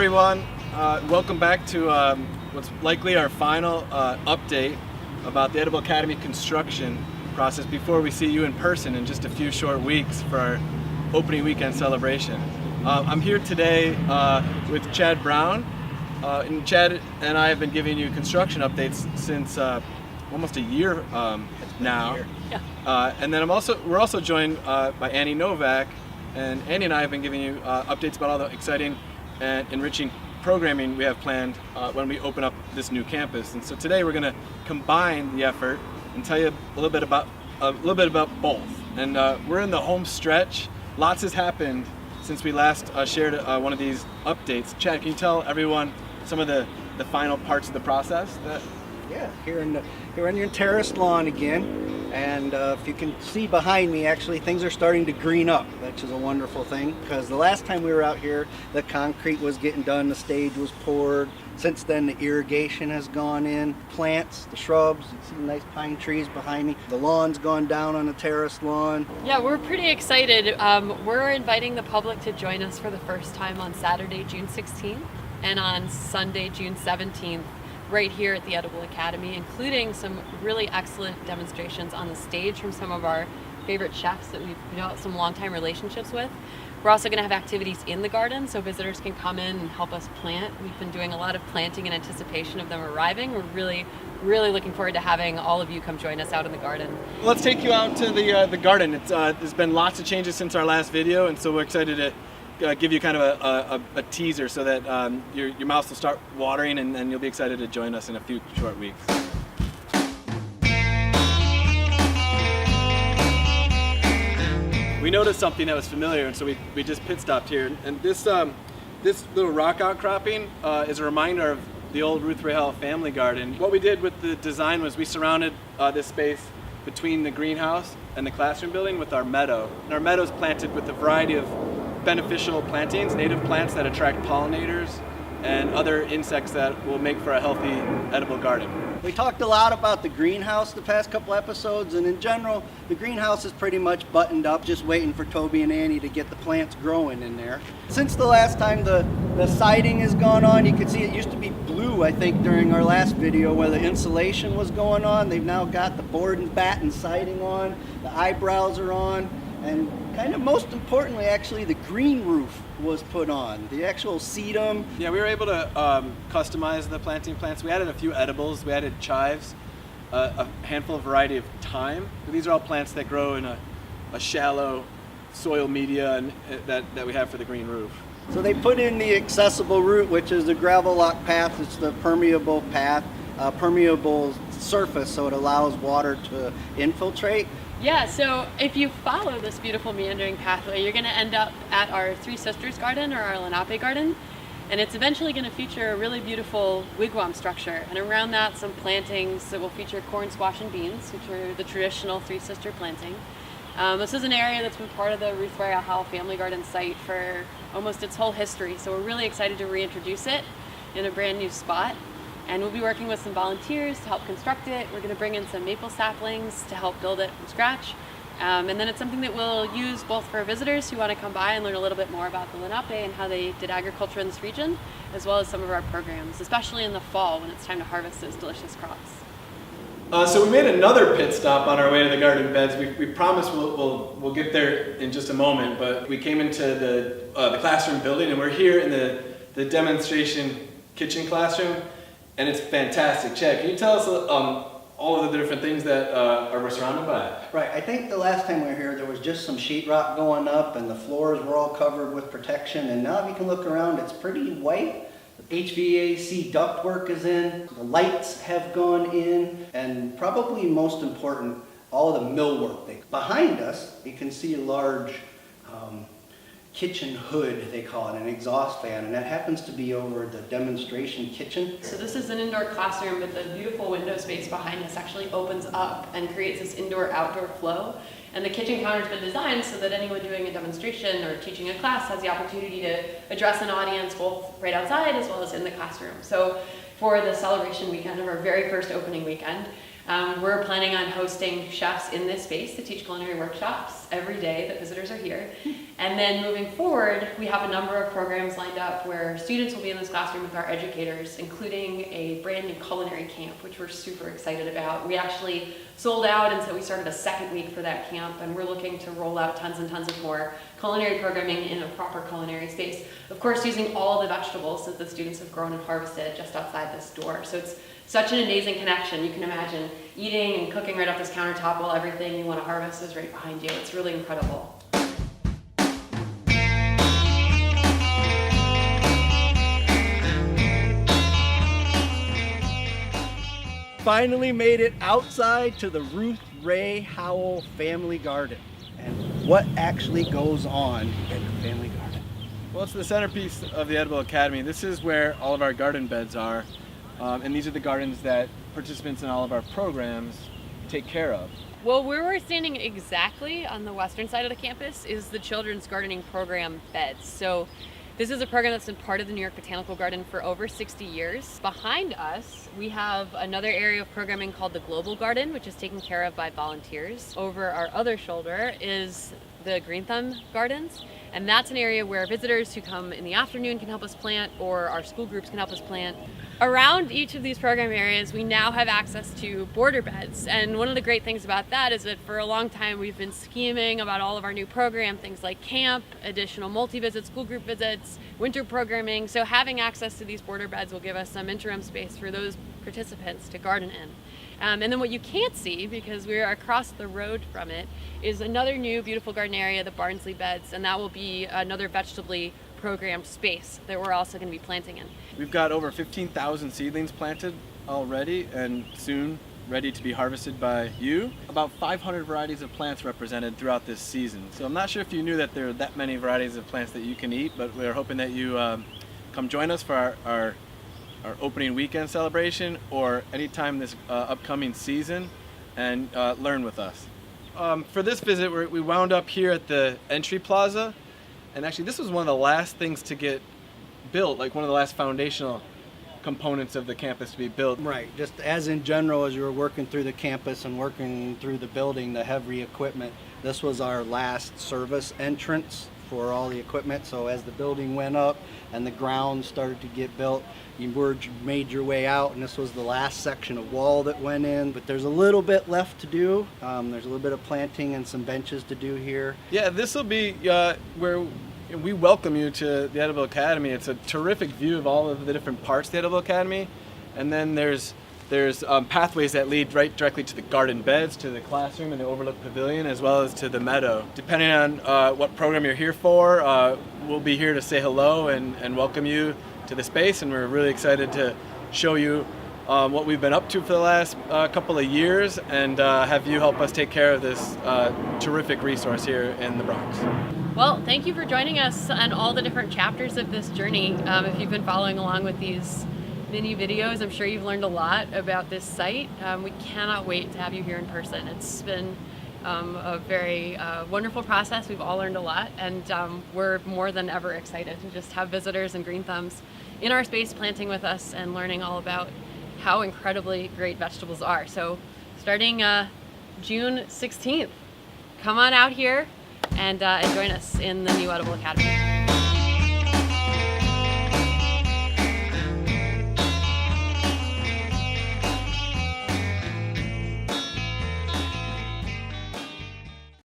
everyone. Welcome back to what's likely our final update about the Edible Academy construction process before we see you in person in just a few short weeks for our opening weekend celebration. I'm here today with Chad Brown, and Chad and I have been giving you construction updates since almost a year now. Yeah. And then we're also joined by Annie Novak, and Annie and I have been giving you updates about all the exciting and enriching programming we have planned when we open up this new campus. And so today we're going to combine the effort and tell you a little bit about both. And we're in the home stretch. Lots has happened since we last shared one of these updates. Chad, can you tell everyone some of the final parts of the process? Yeah, here on your terraced lawn again. And if you can see behind me, actually things are starting to green up, which is a wonderful thing, because the last time we were out here, the concrete was getting done, the stage was poured. Since then, the irrigation has gone in, plants, the shrubs, you see nice pine trees behind me. The lawn's gone down on the terraced lawn. Yeah, we're pretty excited. We're inviting the public to join us for the first time on Saturday, June 16th, and on Sunday, June 17th, right here at the Edible Academy, including some really excellent demonstrations on the stage from some of our favorite chefs that we've developed some longtime relationships with. We're also going to have activities in the garden so visitors can come in and help us plant. We've been doing a lot of planting in anticipation of them arriving. We're really looking forward to having all of you come join us out in the garden. Let's take you out to the garden. There's been lots of changes since our last video, and so we're excited to give you kind of a teaser so that your mouth will start watering, and you'll be excited to join us in a few short weeks. We noticed something that was familiar, and so we just pit stopped here. And this little rock outcropping is a reminder of the old Ruth Rahel family garden. What we did with the design was we surrounded this space between the greenhouse and the classroom building with our meadow. And our meadow is planted with a variety of beneficial plantings, native plants that attract pollinators and other insects that will make for a healthy edible garden. We talked a lot about the greenhouse the past couple episodes, and in general, the greenhouse is pretty much buttoned up, just waiting for Toby and Annie to get the plants growing in there. Since the last time the siding has gone on, you can see it used to be blue, I think, during our last video where the insulation was going on. They've now got the board and batten siding on, the eyebrows are on, and kind of most importantly, actually, the green roof was put on, the actual sedum. Yeah, we were able to customize the planting plants. We added a few edibles, we added chives, a handful of variety of thyme. These are all plants that grow in a shallow soil media and that we have for the green roof. So they put in the accessible route, which is the gravel lock path. It's the permeable path, permeable surface, so it allows water to infiltrate. Yeah, so if you follow this beautiful meandering pathway, you're going to end up at our Three Sisters garden, or our Lenape garden, and it's eventually going to feature a really beautiful wigwam structure, and around that some plantings that will feature corn, squash, and beans, which are the traditional Three Sister planting. This is an area that's been part of the Ruth Rahel family garden site for almost its whole history, so we're really excited to reintroduce it in a brand new spot. And we'll be working with some volunteers to help construct it. We're going to bring in some maple saplings to help build it from scratch. And then it's something that we'll use both for visitors who want to come by and learn a little bit more about the Lenape and how they did agriculture in this region, as well as some of our programs, especially in the fall when it's time to harvest those delicious crops. So we made another pit stop on our way to the garden beds. We promised we'll get there in just a moment, but we came into the classroom building, and we're here in the demonstration kitchen classroom. And it's fantastic. Chad, can you tell us all of the different things that we're surrounded by? Right, I think the last time we were here, there was just some sheetrock going up, and the floors were all covered with protection. And now if you can look around, it's pretty white. The HVAC ductwork is in, the lights have gone in, and probably most important, all of the millwork. Behind us, you can see a large kitchen hood, they call it, an exhaust fan, and that happens to be over the demonstration kitchen. So this is an indoor classroom, but the beautiful window space behind us actually opens up and creates this indoor-outdoor flow. And the kitchen counter's been designed so that anyone doing a demonstration or teaching a class has the opportunity to address an audience both right outside as well as in the classroom. So for the celebration weekend of our very first opening weekend, We're planning on hosting chefs in this space to teach culinary workshops every day that visitors are here. And then moving forward, we have a number of programs lined up where students will be in this classroom with our educators, including a brand new culinary camp, which we're super excited about. We actually sold out, and so we started a second week for that camp, and we're looking to roll out tons and tons of more culinary programming in a proper culinary space. Of course, using all the vegetables that the students have grown and harvested just outside this door. So it's such an amazing connection. You can imagine eating and cooking right off this countertop while everything you want to harvest is right behind you. It's really incredible. Finally made it outside to the Ruth Ray Howell Family Garden. And what actually goes on in the family garden? Well, it's the centerpiece of the Edible Academy. This is where all of our garden beds are. And these are the gardens that participants in all of our programs take care of. Well, where we're standing exactly on the western side of the campus is the Children's Gardening Program beds. So this is a program that's been part of the New York Botanical Garden for over 60 years. Behind us, we have another area of programming called the Global Garden, which is taken care of by volunteers. Over our other shoulder is the Green Thumb Gardens, and that's an area where visitors who come in the afternoon can help us plant, or our school groups can help us plant. Around each of these program areas, we now have access to border beds, and one of the great things about that is that for a long time we've been scheming about all of our new program, things like camp, additional multi-visits, school group visits, winter programming. So having access to these border beds will give us some interim space for those participants to garden in. And then what you can't see, because we're across the road from it, is another new beautiful garden area, the Barnsley Beds, and that will be another vegetably programmed space that we're also going to be planting in. We've got over 15,000 seedlings planted already and soon ready to be harvested by you. About 500 varieties of plants represented throughout this season. So I'm not sure if you knew that there are that many varieties of plants that you can eat, but we're hoping that you come join us for our opening weekend celebration or anytime this upcoming season and learn with us. For this visit, we wound up here at the entry plaza, and actually this was one of the last things to get built, like one of the last foundational components of the campus to be built. Right, just as in general, as you were working through the campus and working through the building, the heavy equipment, this was our last service entrance for all the equipment. So as the building went up and the ground started to get built, you made your way out, and this was the last section of wall that went in. But there's a little bit left to do. There's a little bit of planting and some benches to do here. Yeah, this will be where we welcome you to the Edible Academy. It's a terrific view of all of the different parts of the Edible Academy, and then there's pathways that lead right directly to the garden beds, to the classroom and the overlook pavilion, as well as to the meadow. Depending on what program you're here for, we'll be here to say hello and welcome you to the space, and we're really excited to show you what we've been up to for the last couple of years and have you help us take care of this terrific resource here in the Bronx. Well, thank you for joining us on all the different chapters of this journey. If you've been following along with these mini videos, I'm sure you've learned a lot about this site. We cannot wait to have you here in person. It's been a very wonderful process. We've all learned a lot, and we're more than ever excited to just have visitors and green thumbs in our space planting with us and learning all about how incredibly great vegetables are. So starting June 16th, come on out here and join us in the new Edible Academy.